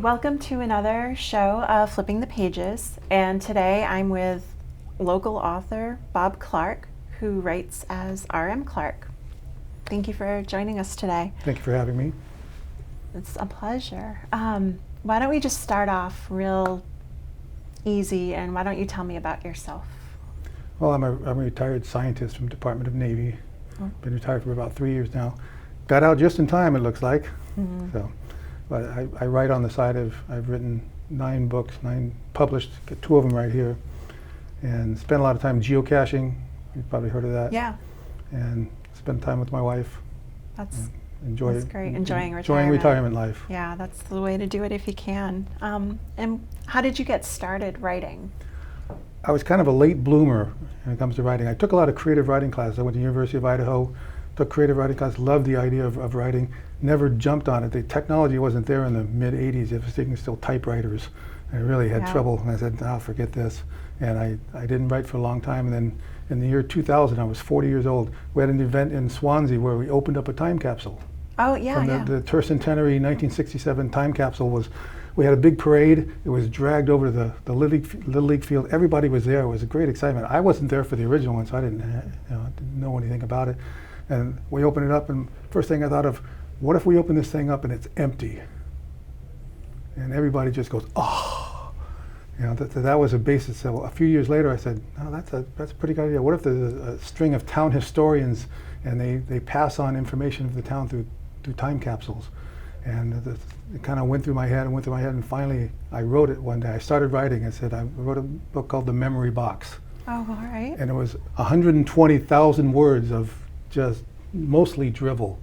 welcome to another show of Flipping the Pages, and today I'm with local author Bob Clark, who writes as R.M. Clark. Thank you for joining us today. Thank you for having me. It's a pleasure. Why don't we just start off real easy, and why don't you tell me about yourself? Well, I'm a retired scientist from Department of Navy. Been retired for about 3 years now. Got out just in time, it looks like. So, but I write on the side of, I've written 9 books, 9 published, got 2 of them right here, and spent a lot of time geocaching. You've probably heard of that. Yeah. And spend time with my wife. That's great. Enjoying retirement life. Yeah, that's the way to do it if you can. And how did you get started writing? I was kind of a late bloomer when it comes to writing. I took a lot of creative writing classes. I went to the University of Idaho, took creative writing classes, loved the idea of writing, never jumped on it. The technology wasn't there in the mid-'80s. Everything was still typewriters. I really had trouble, and I said, forget this. And I didn't write for a long time, and then in the year 2000, I was 40 years old. We had an event in Swansea where we opened up a time capsule. Oh, yeah, From the tercentenary 1967 time capsule was, we had a big parade. It was dragged over to the Little League field. Everybody was there. It was a great excitement. I wasn't there for the original one, so I didn't know anything about it. And we opened it up, and first thing I thought of, what if we open this thing up and it's empty? And everybody just goes, oh. That was a basis. So a few years later, I said, no, that's a pretty good idea. What if there's a string of town historians, and they pass on information of the town through time capsules? And it kind of went through my head, and finally I wrote it one day. I started writing. I wrote a book called The Memory Box. Oh, all right. And it was 120,000 words of just mostly drivel,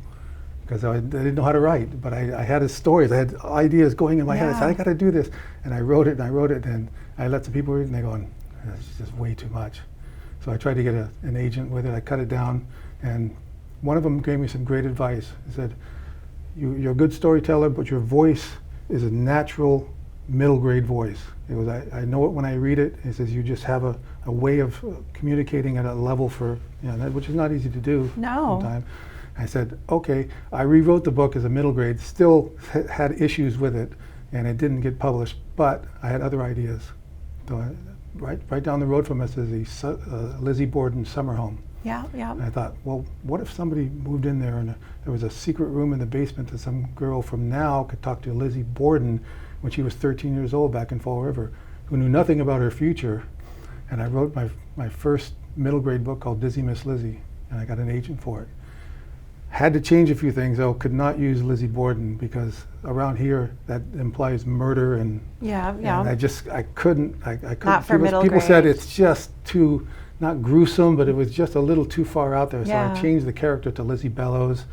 because I didn't know how to write, but I had stories, I had ideas going in my head. I said, I got to do this. And I wrote it, and I let some people read it, and they're going, it's just way too much. So I tried to get an agent with it. I cut it down, and one of them gave me some great advice. He said, you're a good storyteller, but your voice is a natural middle grade voice. It was, I know it when I read it. He says, you just have a way of communicating at a level which is not easy to do sometimes. I said, okay. I rewrote the book as a middle grade, still had issues with it, and it didn't get published, but I had other ideas. So right down the road from us is the Lizzie Borden summer home. Yeah. And I thought, well, what if somebody moved in there and there was a secret room in the basement that some girl from now could talk to Lizzie Borden when she was 13 years old back in Fall River, who knew nothing about her future. And I wrote my first middle grade book called Dizzy Miss Lizzie, and I got an agent for it. Had to change a few things, though. Could not use Lizzie Borden because around here that implies murder and And I couldn't. Not for middle grade. People said it's just too, not gruesome, but it was just a little too far out there. So I changed the character to Lizzie Bellows,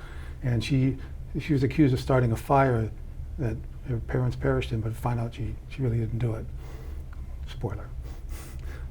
and she was accused of starting a fire that her parents perished in, but find out she really didn't do it. Spoiler.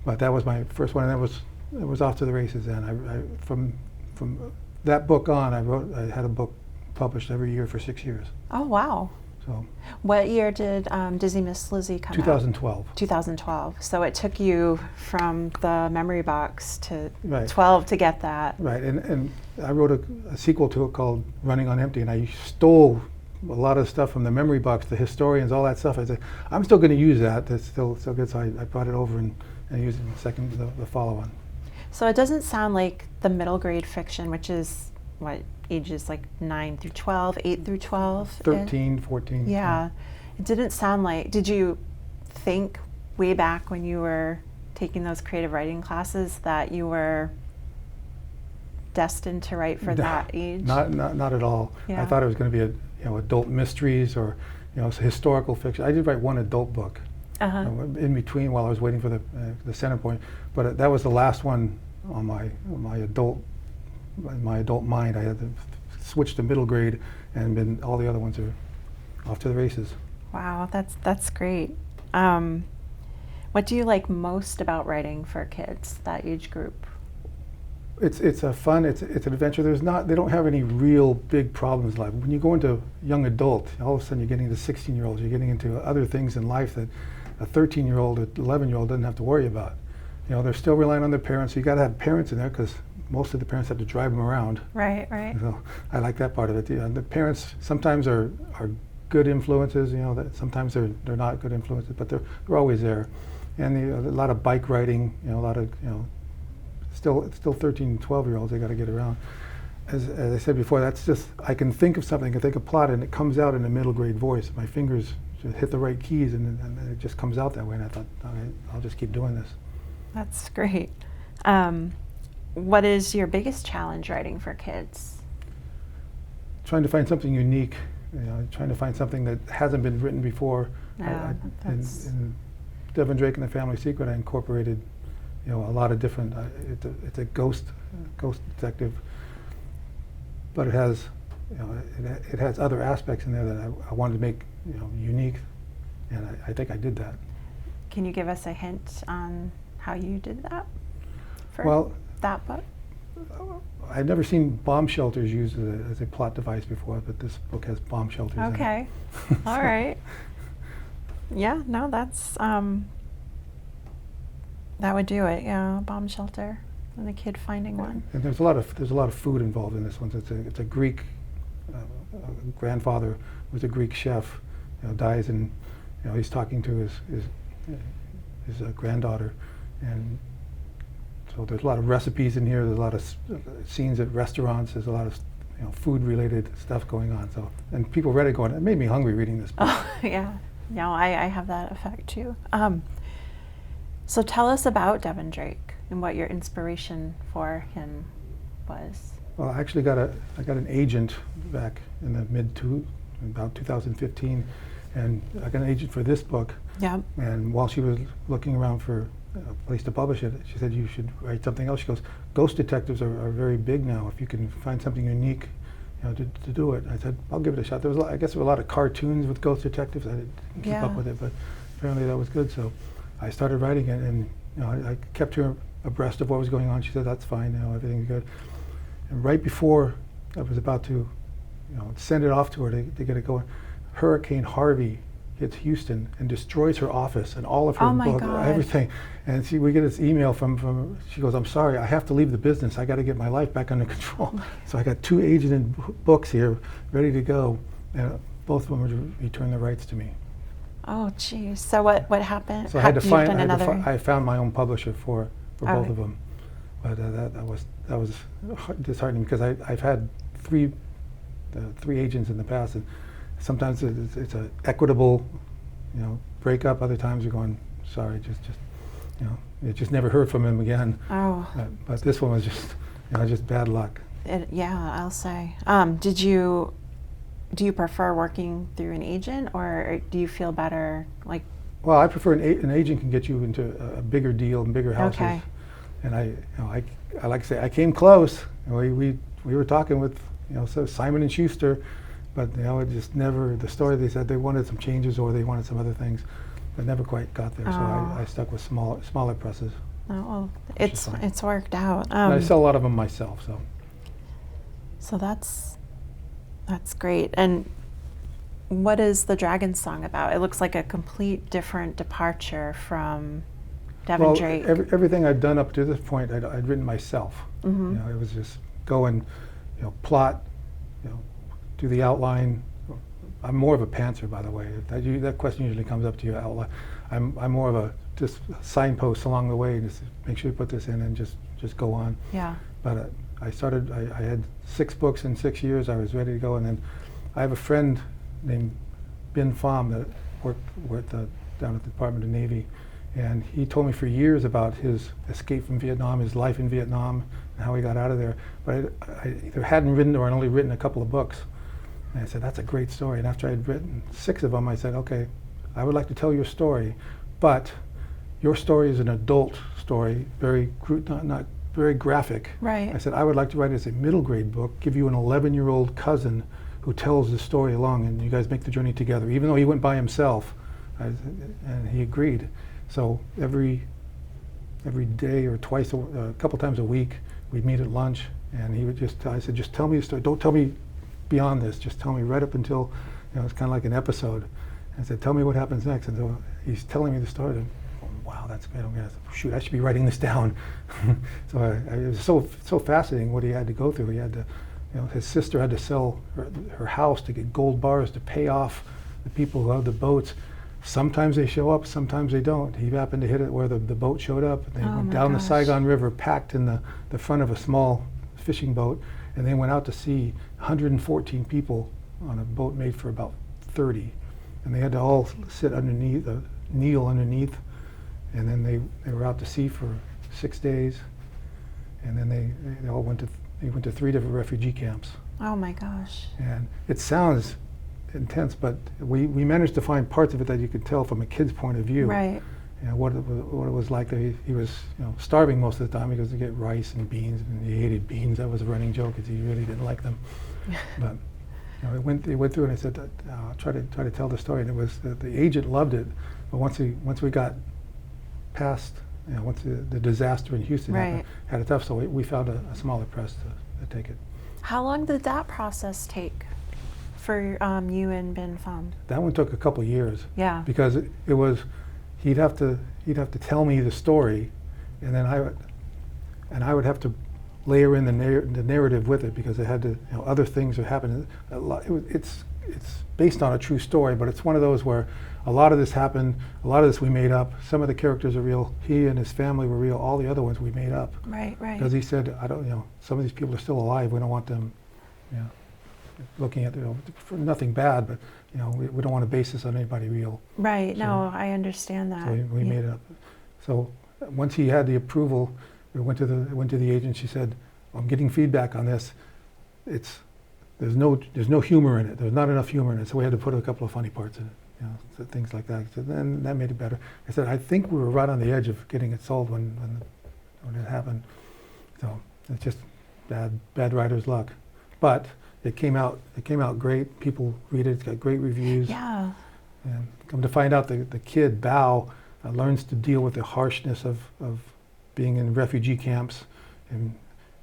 But that was my first one, and it was off to the races. And I from that book on, I had a book published every year for 6 years. Oh, wow. So. What year did Dizzy Miss Lizzie come 2012. out? 2012. So it took you from the memory box to 12 to get that. Right, and I wrote a sequel to it called Running on Empty, and I stole a lot of stuff from the memory box, the historians, all that stuff. I said, I'm still going to use that. That's still good, so I brought it over and used it in the follow-on. So it doesn't sound like the middle grade fiction, which is what, ages like 9 through 12, 8 through 12? 13, 14. Yeah. It didn't sound like, did you think way back when you were taking those creative writing classes that you were destined to write for that age? Not at all. Yeah. I thought it was going to be adult mysteries or historical fiction. I did write one adult book in between while I was waiting for the center point, but that was the last one on my adult mind. I had to switch to middle grade, and all the other ones are off to the races. Wow, that's great. What do you like most about writing for kids, that age group? It's a fun. It's an adventure. They don't have any real big problems in life. When you go into young adult, all of a sudden you're getting into 16-year-olds. You're getting into other things in life that a 13-year-old or 11-year-old doesn't have to worry about. They're still relying on their parents. So you got to have parents in there because most of the parents have to drive them around. Right. So I like that part of it. The parents sometimes are good influences, that sometimes they're not good influences, but they're always there. And a lot of bike riding, a lot of, still 13, 12-year-olds, they got to get around. As I said before, that's just, I can think of something, I can think of plot, and it comes out in a middle grade voice. My fingers just hit the right keys, and it just comes out that way. And I thought, all right, I'll just keep doing this. That's great. What is your biggest challenge writing for kids? Trying to find something unique, trying to find something that hasn't been written before. In Devin Drake and the Family Secret, I incorporated, a lot of different. It's a ghost detective, but it has, it has other aspects in there that I wanted to make, unique, and I think I did that. Can you give us a hint on how you did that for that book? I'd never seen bomb shelters used as a plot device before, but this book has bomb shelters in it. Okay. All right. Yeah, no, that's that would do it. Yeah, bomb shelter and the kid finding one. And there's a lot of food involved in this one. It's a Greek grandfather was a Greek chef, dies, and he's talking to his granddaughter, and so there's a lot of recipes in here. There's a lot of scenes at restaurants. There's a lot of food-related stuff going on. So, and people read it going, it made me hungry reading this book. Oh, yeah. No, I have that effect too. So tell us about Devin Drake and what your inspiration for him was. Well, I actually got an agent back in the about 2015, and I got an agent for this book. Yeah. And while she was looking around for a place to publish it, she said, you should write something else. She goes, ghost detectives are very big now. If you can find something unique, to do it. I said, I'll give it a shot. I guess there were a lot of cartoons with ghost detectives. I didn't keep up with it, but apparently that was good. So I started writing it, and I kept her abreast of what was going on. She said, that's fine now, everything's good. And right before I was about to send it off to her to get it going, Hurricane Harvey hits Houston and destroys her office and all of her books, everything. And we get this email from, she goes, I'm sorry, I have to leave the business. I got to get my life back under control. So I got 2 agented books here ready to go, and both of them were to return the rights to me. Oh, geez. So what happened? So I had to find, I found my own publisher for both of them. But that was disheartening, because I've had 3 agents in the past, and sometimes it's an equitable, breakup. Other times you're going, sorry, you just never heard from him again. Oh. But this one was just bad luck. Yeah, I'll say. Do you prefer working through an agent, or do you feel better like? Well, I prefer an agent can get you into a bigger deal and bigger houses. Okay. And I like to say I came close. We were talking with so Simon & Schuster. But it just never, the story, they said they wanted some changes or they wanted some other things, but never quite got there. So I stuck with smaller presses. Oh, well, it's worked out. And I sell a lot of them myself. So that's great. And what is the Dragon Song about? It looks like a complete different departure from Devin Drake. Everything I'd done up to this point, I'd written myself. Mm-hmm. It was just go and plot, do the outline. I'm more of a pantser, by the way. That question usually comes up to you. Outline. I'm more of a just signpost along the way. Just make sure you put this in and just go on. Yeah. But I had 6 books in 6 years. I was ready to go, and then I have a friend named Ben Pham that worked down at the Department of Navy, and he told me for years about his escape from Vietnam, his life in Vietnam, and how he got out of there. But I either hadn't written or I'd only written a couple of books. And I said, that's a great story. And after I'd written 6 of them, I said, okay, I would like to tell your story, but your story is an adult story, not very graphic. Right. I said, I would like to write it as a middle grade book, give you an 11-year-old cousin who tells the story along, and you guys make the journey together, even though he went by himself. And he agreed. So every day or a couple times a week, we'd meet at lunch, and he would I said, just tell me the story. Don't tell me beyond this. Just tell me right up until, it's kind of like an episode. I said, tell me what happens next. And so he's telling me the story. And wow, that's great. Shoot, I should be writing this down. So it was so fascinating what he had to go through. He had to, his sister had to sell her house to get gold bars to pay off the people who have the boats, sometimes they show up, sometimes they don't. He happened to hit it where the boat showed up. They went down the Saigon River, packed in the front of a small fishing boat, and they went out to sea, 114 people on a boat made for about 30. And they had to all sit underneath, kneel underneath, and then they were out to sea for 6 days, and then they all went to 3 different refugee camps. Oh my gosh. And it sounds intense, but we managed to find parts of it that you could tell from a kid's point of view. Right. You know, what it was like. He was, you know, starving most of the time because he get rice and beans, and he hated beans. That was a running joke because he really didn't like them. But you know, it went through, and I said, try to tell the story. And it was the agent loved it, but once we got past, you know, once the disaster in Houston happened, had it tough, so we found a smaller press to take it. How long did that process take for you and Ben Fond? That one took a couple of years. Yeah. Because it was, he'd have to tell me the story, and then I would have to layer in the narrative with it, because it had to, you know, other things are happening. It's based on a true story, but it's one of those where a lot of this happened, a lot of this we made up. Some of the characters are real. He and his family were real. All the other ones we made up. Right, right. Because he said, you know, some of these people are still alive. We don't want them, you know, looking at, you know, for nothing bad, but you know, we don't want to base this on anybody real. Right. So, no, I understand that. So we made it up. So once he had the approval, we went to the agent. She said, "I'm getting feedback on this. There's no humor in it. There's not enough humor in it. So we had to put a couple of funny parts in it, you know, so things like that." So then that made it better. I said, "I think we were right on the edge of getting it sold when it happened." So it's just bad writer's luck, but it came out great. People read it. It's got great reviews. Yeah. And come to find out, the kid Bao learns to deal with the harshness of being in refugee camps, and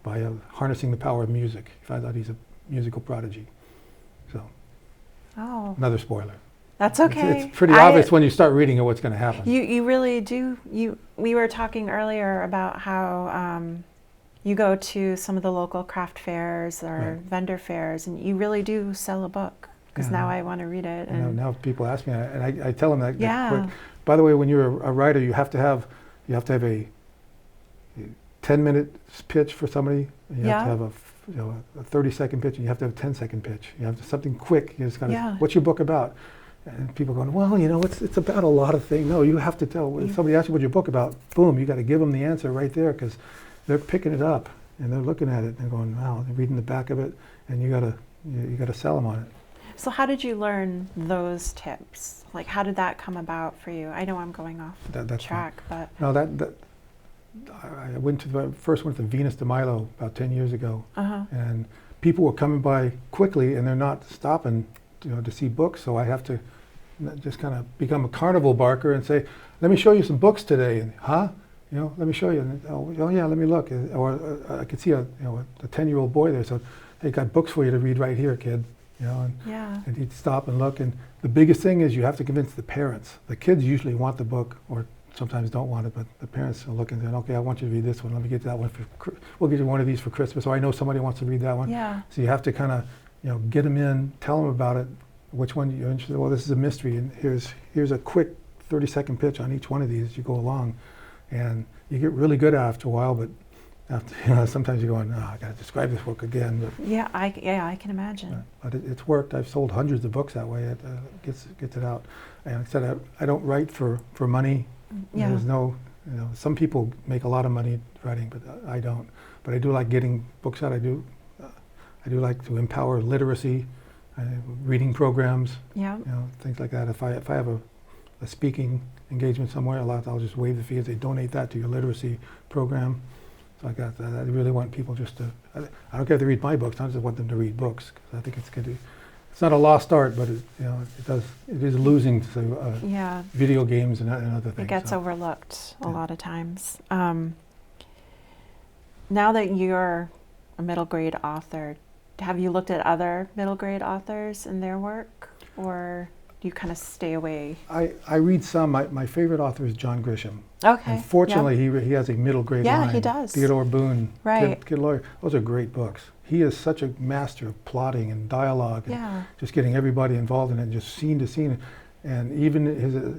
by harnessing the power of music. He finds out he's a musical prodigy. So, another spoiler. That's okay. It's pretty obvious when you start reading it what's going to happen. You really do. We were talking earlier about how you go to some of the local craft fairs or vendor fairs, and you really do sell a book, because now I want to read it. And now people ask me, and I tell them that quick. Yeah. By the way, when you're a writer, you have to have a 10-minute pitch for somebody. And you have to have a 30-second pitch, and you have to have a 10-second pitch. You have to something quick. You just kind of, what's your book about? And people going, well, you know, it's about a lot of things. No, you have to tell. When somebody asks you what your book about, boom, you got to give them the answer right there, because they're picking it up and they're looking at it and going, wow, they're reading the back of it, and you gotta sell them on it. So how did you learn those tips? Like, how did that come about for you? I know I'm going off track, but no, I first went to Venus de Milo about 10 years ago, and people were coming by quickly, and they're not stopping, you know, to see books. So I have to just kind of become a carnival barker and say, "Let me show you some books today." And you know, let me show you. And, oh yeah, let me look. Or I could see a 10-year-old boy there. So they got books for you to read right here, kid. You know, and he'd stop and look. And the biggest thing is you have to convince the parents. The kids usually want the book, or sometimes don't want it, but the parents are looking and okay, I want you to read this one. Let me get that one we'll get you one of these for Christmas. Or I know somebody wants to read that one. Yeah. So you have to kind of, you know, get them in, tell them about it. Which one you're interested in? Well, this is a mystery, and here's a quick 30-second pitch on each one of these as you go along. And you get really good after a while, but after, you know, sometimes you're going, I got to describe this book again. But, I can imagine. But it's worked. I've sold hundreds of books that way. It gets it out. And like I said, I don't write for money. Yeah. There's no, you know, some people make a lot of money writing, but I don't. But I do like getting books out. I do like to empower literacy, reading programs. Yeah. You know, things like that. If I have a speaking engagement somewhere, I'll just waive the fee and say, donate that to your literacy program. So I really want people just to, I don't care if they read my books, I just want them to read books, because I think it's good to, it's not a lost art, but it is losing to video games and other things. It gets overlooked a lot of times. Now that you're a middle grade author, have you looked at other middle grade authors and their work, or? do you kind of stay away? I read some. My favorite author is John Grisham. Okay. And fortunately, he has a middle grade line. Yeah, he does. Theodore Boone, Right. Kid Lawyer. Those are great books. He is such a master of plotting and dialogue, and just getting everybody involved in it, just scene to scene. And even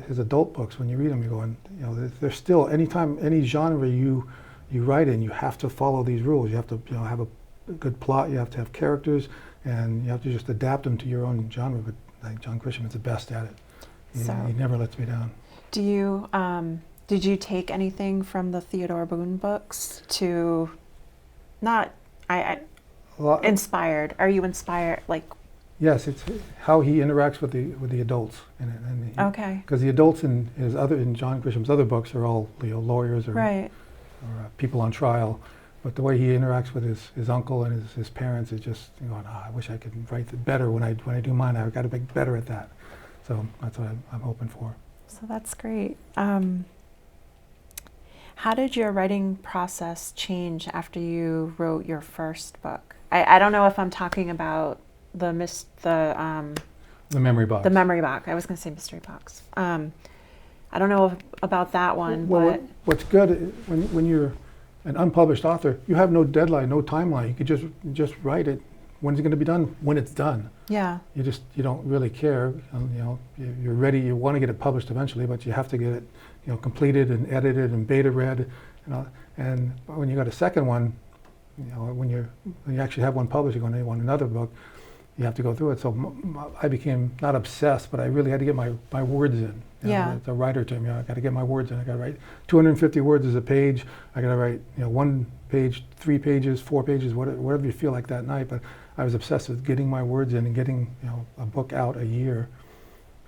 his adult books, when you read them, you're going, you know, there's still anytime any genre you write in, you have to follow these rules. You have to, you know, have a good plot. You have to have characters, and you have to just adapt them to your own genre. But I think John Grisham is the best at it. He never lets me down. Do you did you take anything from the Theodore Boone books to inspired? Are you inspired? Like, yes, it's how he interacts with the adults in it. And okay. Because the adults in John Grisham's other books are all, you know, lawyers or people on trial. But the way he interacts with his uncle and his parents is just, you know, I wish I could write it better when I do mine. I've got to make better at that. So that's what I'm hoping for. So that's great. How did your writing process change after you wrote your first book? I don't know if I'm talking about the memory box. The memory box. I was going to say mystery box. I don't know about that one. Well, but what's good when you're an unpublished author, you have no deadline, no timeline. You could just write it. When's it going to be done? When it's done. Yeah. You don't really care. You know, you're ready. You want to get it published eventually, but you have to get it, you know, completed and edited and beta read. You know, and when you got a second one, you know, when you actually have one published, you're going to want another book. You have to go through it. So I became not obsessed, but I really had to get my words in. You know, it's a writer term. You know, I got to get my words in. I got to write 250 words as a page. I got to write, you know, 1 page, 3 pages, 4 pages, whatever you feel like that night. But I was obsessed with getting my words in and getting, you know, a book out a year,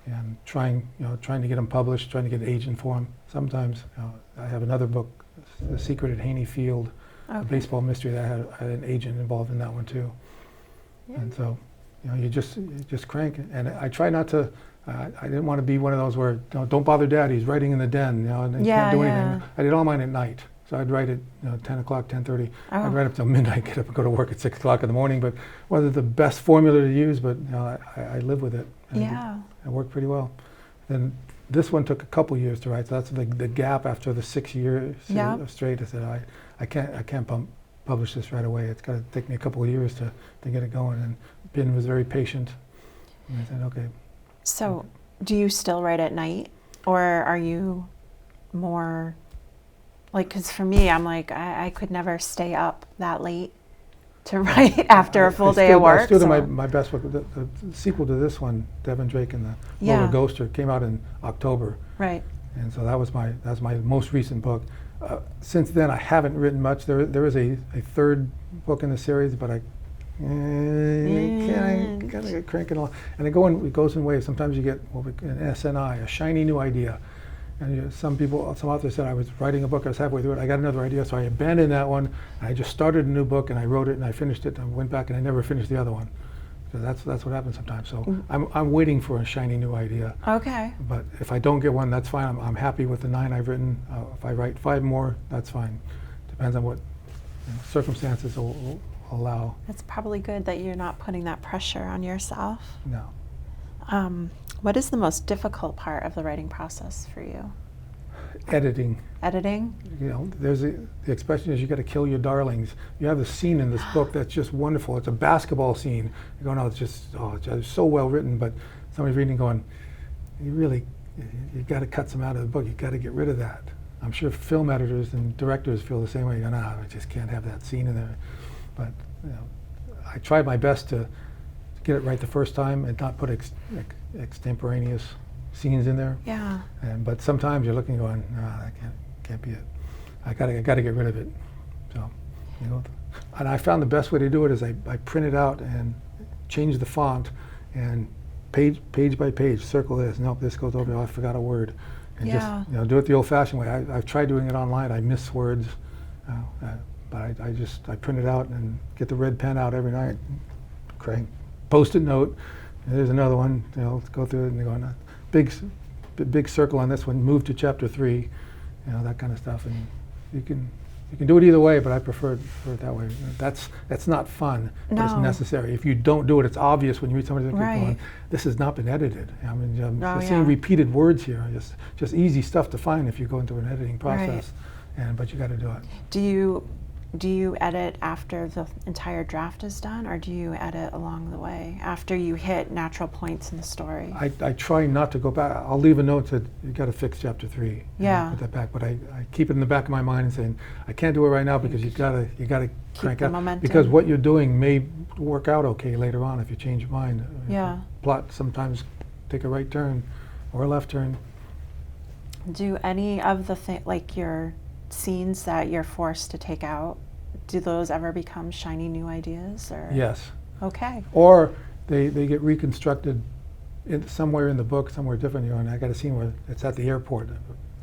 and trying to get them published, trying to get an agent for them. Sometimes, you know, I have another book, The Secret at Haney Field, a baseball mystery that I had an agent involved in that one too. Yeah. And so, you know, you just crank it. And I try not to. I didn't want to be one of those where, you know, don't bother Dad, he's writing in the den, you know, and he can't do anything. I did all mine at night. So I'd write at, you know, 10 o'clock, 10:30. I'd write up till midnight, get up and go to work at 6 o'clock in the morning. But wasn't the best formula to use, but, you know, I live with it. And it worked pretty well. And this one took a couple years to write. So that's the gap after the 6 years straight. I said, I can't publish this right away. It's got to take me a couple of years to get it going. And Ben was very patient. And I said, okay. So do you still write at night, or are you more like, because for me, I'm like, I could never stay up that late to write after a full day of work. I still do my best work. The sequel to this one, Devin Drake and the Roller Ghoster, came out in October. Right. And so that's my most recent book. Since then, I haven't written much. There is a third book in the series, but I gotta get cranking on. And it goes in waves. Sometimes you get an SNI, a shiny new idea. And some authors said I was writing a book, I was halfway through it, I got another idea, so I abandoned that one, and I just started a new book, and I wrote it, and I finished it, and I went back, and I never finished the other one. So that's what happens sometimes. So I'm waiting for a shiny new idea. Okay. But if I don't get one, that's fine. I'm happy with the 9 I've written. If I write 5 more, that's fine. Depends on what circumstances will allow. It's probably good that you're not putting that pressure on yourself. No. What is the most difficult part of the writing process for you? Editing. Editing? You know, the expression is you got to kill your darlings. You have a scene in this book that's just wonderful. It's a basketball scene. You're going, it's just so well written, but somebody's reading going, you got to cut some out of the book. You got to get rid of that. I'm sure film editors and directors feel the same way. You go, I just can't have that scene in there. But, you know, I tried my best to get it right the first time and not put extemporaneous scenes in there. Yeah. But sometimes you're looking, going, no, that can't be it. I gotta get rid of it. So, you know, and I found the best way to do it is I print it out and change the font, and page by page, circle this. Nope, this goes over. I forgot a word, and just, you know, do it the old-fashioned way. I've tried doing it online. I miss words, but I print it out and get the red pen out every night. Crank. Post-it note. There's another one. You know, let's go through it and go on. Big circle on this one. Move to chapter 3. You know, that kind of stuff, and you can You can do it either way, but I prefer it that way. That's not fun, but it's No. necessary. If you don't do it, it's obvious when you read somebody Right. going, this has not been edited. I mean, Oh, seeing yeah. repeated words here, just easy stuff to find if you go into an editing process. But you got to do it. Do you edit after the entire draft is done, or do you edit along the way after you hit natural points in the story? I try not to go back. I'll leave a note that you got to fix chapter 3. Yeah. Put that back, but I keep it in the back of my mind and saying I can't do it right now because you got to crank the out momentum. because what you're doing may work out okay later on if you change your mind. If Yeah. the plot sometimes take a right turn or a left turn. Do any of the like your scenes that you're forced to take out, do those ever become shiny new ideas? Or Yes. Okay. Or they get reconstructed somewhere in the book, somewhere different. And I got a scene where it's at the airport.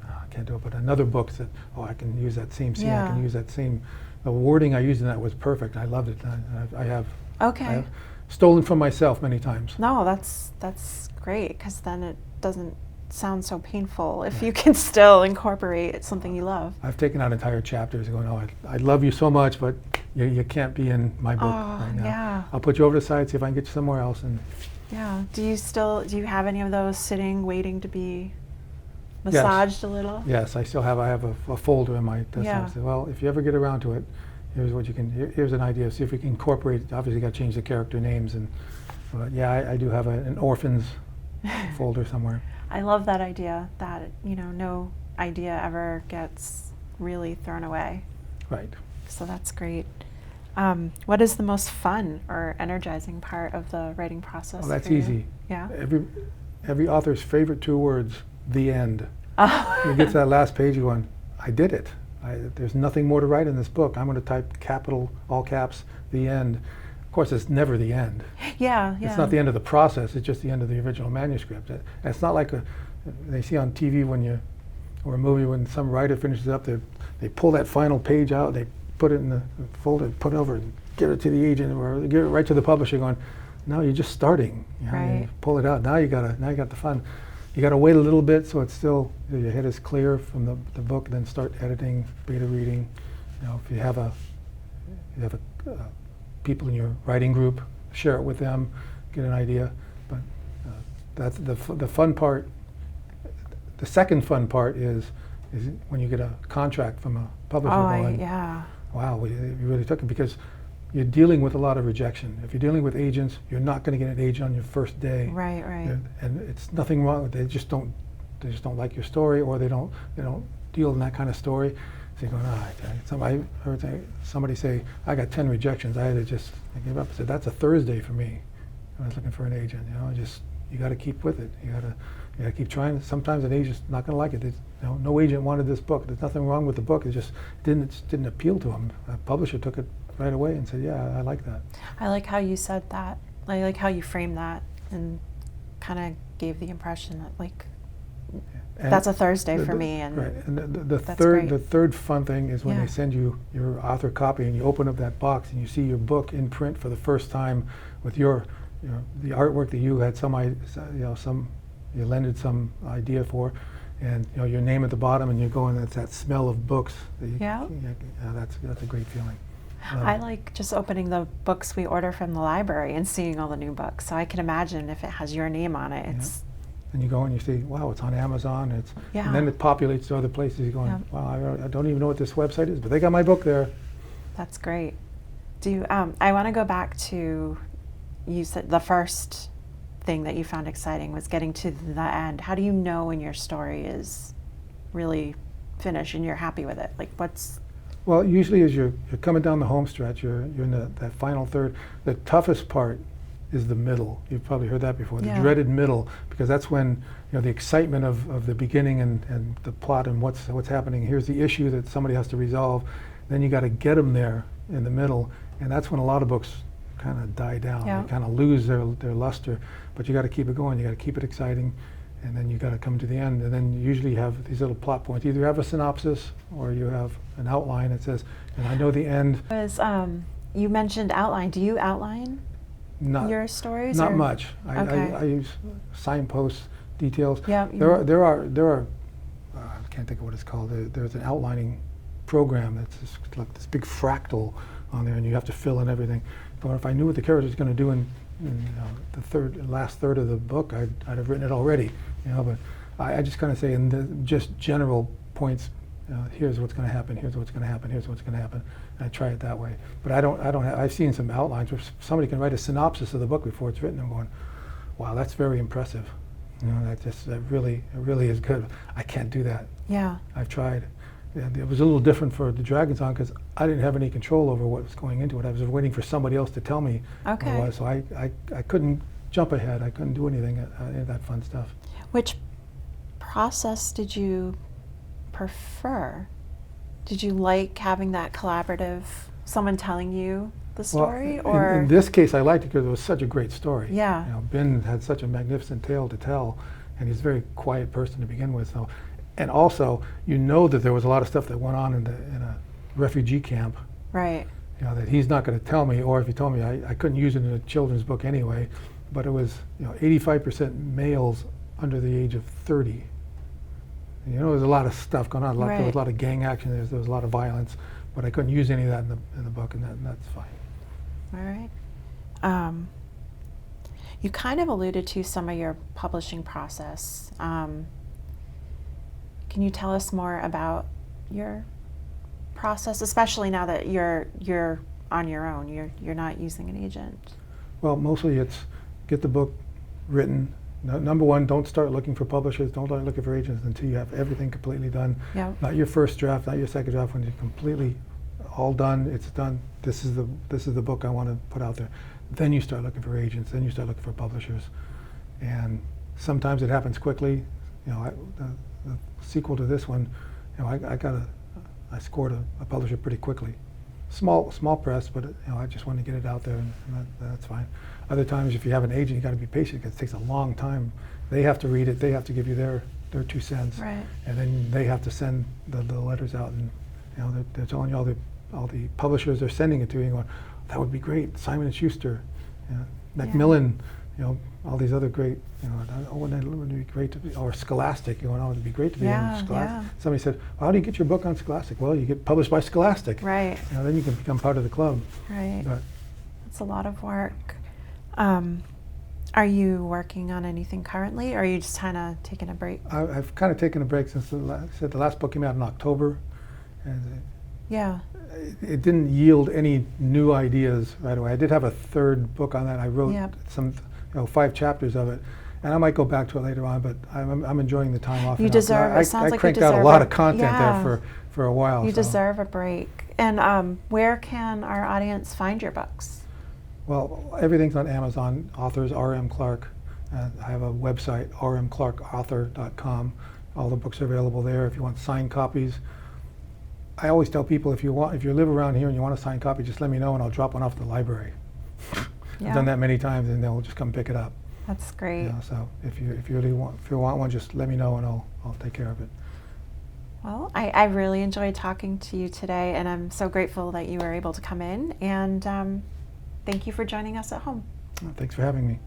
I can't do it, but another book said, I can use that same scene. I Yeah. can use that same. The wording I used in that was perfect. I loved it. I have Okay. stolen from myself many times. No, that's great, because then it doesn't sound so painful if you can still incorporate something you love. I've taken out entire chapters going, I love you so much, but you can't be in my book right now. Yeah. I'll put you over to the side, see if I can get you somewhere else. And Yeah. Do you have any of those sitting, waiting to be massaged a little? yes, I have a folder in my desktop. Yeah. I say, well, if you ever get around to it, here's what you can. Here's an idea. See if we can incorporate. Obviously, got to change the character names, but I do have an orphans folder somewhere. I love that idea, that no idea ever gets really thrown away. Right. So that's great. What is the most fun or energizing part of the writing process? Well, that's for you? easy. Yeah. Every author's favorite 2 words: the end. Oh. You get to that last page, you're going, I did it. There's nothing more to write in this book. I'm going to type capital, all caps, the end. Of course, it's never the end. Yeah. It's not the end of the process. It's just the end of the original manuscript. And it's not like they see on TV or a movie when some writer finishes up, they pull that final page out, they put it in the folder, put it over, and give it to the agent or give it right to the publisher. Going, no, you're just starting. Right. You pull it out. Now you got the fun. You got to wait a little bit so it's still your head is clear from the book. Then start editing, beta reading. If you have people in your writing group, share it with them, get an idea. But that's the fun part. The second fun part is when you get a contract from a publisher. Yeah. Wow, you really took it, because you're dealing with a lot of rejection. If you're dealing with agents, you're not going to get an agent on your first day. Right. And it's nothing wrong with it. They just don't like your story, or they don't deal in that kind of story. So you're going, I heard somebody say, I got 10 rejections. I gave up. I said, that's a Thursday for me. I was looking for an agent. You got to keep with it. You got to keep trying. Sometimes an agent's not going to like it. No agent wanted this book. There's nothing wrong with the book. It just didn't appeal to him. A publisher took it right away and said, yeah, I like that. I like how you said that. I like how you framed that and kind of gave the impression that that's a Thursday for me. And right. And the great. third fun thing is when Yeah. they send you your author copy and you open up that box and you see your book in print for the first time with the artwork that you had you lended some idea for, and your name at the bottom, and you're going, that's that smell of books. That's a great feeling. I like just opening the books we order from the library and seeing all the new books. So I can imagine if it has your name on it, it's. And you go and you see, wow, it's on Amazon. And then it populates to other places. You're going, wow, I don't even know what this website is, but they got my book there. That's great. I want to go back to, you said the first thing that you found exciting was getting to the end. How do you know when your story is really finished and you're happy with it? Well, usually as you're coming down the home stretch, you're in that final third. The toughest part is the middle. You've probably heard that before, the dreaded middle, because that's when the excitement of the beginning and the plot and what's happening. Here's the issue that somebody has to resolve. Then you got to get them there in the middle, and that's when a lot of books kind of die down. They kind of lose their luster. But you got to keep it going. You got to keep it exciting, and then you got to come to the end. And then you usually have these little plot points. Either you have a synopsis or you have an outline that says, and I know the end. You mentioned outline. Do you outline your stories? Not much. I use signposts, details. Yeah. There are I can't think of what it's called. There's an outlining program that's just like this big fractal on there, and you have to fill in everything. But if I knew what the character's going to do in the last third of the book, I'd have written it already. But I just kind of say in the just general points. Here's what's going to happen. Here's what's going to happen. Here's what's going to happen. And I try it that way. But I don't. I've seen some outlines where somebody can write a synopsis of the book before it's written. I'm going, wow, that's very impressive. That really is good. I can't do that. Yeah. I've tried. And it was a little different for the Dragon Song because I didn't have any control over what was going into it. I was waiting for somebody else to tell me what it was. So I couldn't jump ahead. I couldn't do anything, any of that fun stuff. Which process did you prefer? Did you like having that collaborative, someone telling you the story? Or in this case, I liked it because it was such a great story. Yeah. Ben had such a magnificent tale to tell, and he's a very quiet person to begin with. So, and also, that there was a lot of stuff that went on in a refugee camp. Right. That he's not going to tell me, or if he told me, I couldn't use it in a children's book anyway. But it was 85% males under the age of 30. There's a lot of stuff going on. There was a lot of gang action. There was a lot of violence, but I couldn't use any of that in the book, and that's fine. All right. You kind of alluded to some of your publishing process. Can you tell us more about your process, especially now that you're on your own? You're not using an agent. Well, mostly it's get the book written. Number one, don't start looking for publishers, don't start looking for agents until you have everything completely done. Yep. Not your first draft, not your second draft. When you're completely all done, it's done. This is the book I want to put out there. Then you start looking for agents. Then you start looking for publishers. And sometimes it happens quickly. The sequel to this one, I scored a publisher pretty quickly. Small press, but I just wanted to get it out there, and that's fine. Other times, if you have an agent, you got to be patient because it takes a long time. They have to read it. They have to give you their 2 cents, right. And then they have to send the letters out, and they're telling you all the publishers they're sending it to. You going, that would be great. Simon and Schuster, Macmillan, all these other great. Wouldn't it be great to be, or Scholastic? It'd be great to be on Scholastic. Yeah. Somebody said, well, how do you get your book on Scholastic? Well, you get published by Scholastic. Right. Then you can become part of the club. Right. But it's a lot of work. Are you working on anything currently, or are you just kind of taking a break? I've kind of taken a break since the last book came out in October, and it didn't yield any new ideas right away. I did have a third book on that. I wrote some 5 chapters of it, and I might go back to it later on. But I'm enjoying the time off. You deserve. It sounds like you cranked deserve out a lot of content there for a while. You deserve a break. And where can our audience find your books? Well, everything's on Amazon. Authors R.M. Clark. I have a website, rmclarkauthor.com. All the books are available there. If you want signed copies, I always tell people if you live around here and you want a signed copy, just let me know and I'll drop one off at the library. I've done that many times, and they'll just come pick it up. That's great. So if you want one, just let me know and I'll take care of it. Well, I really enjoyed talking to you today, and I'm so grateful that you were able to come in. And thank you for joining us at home. Thanks for having me.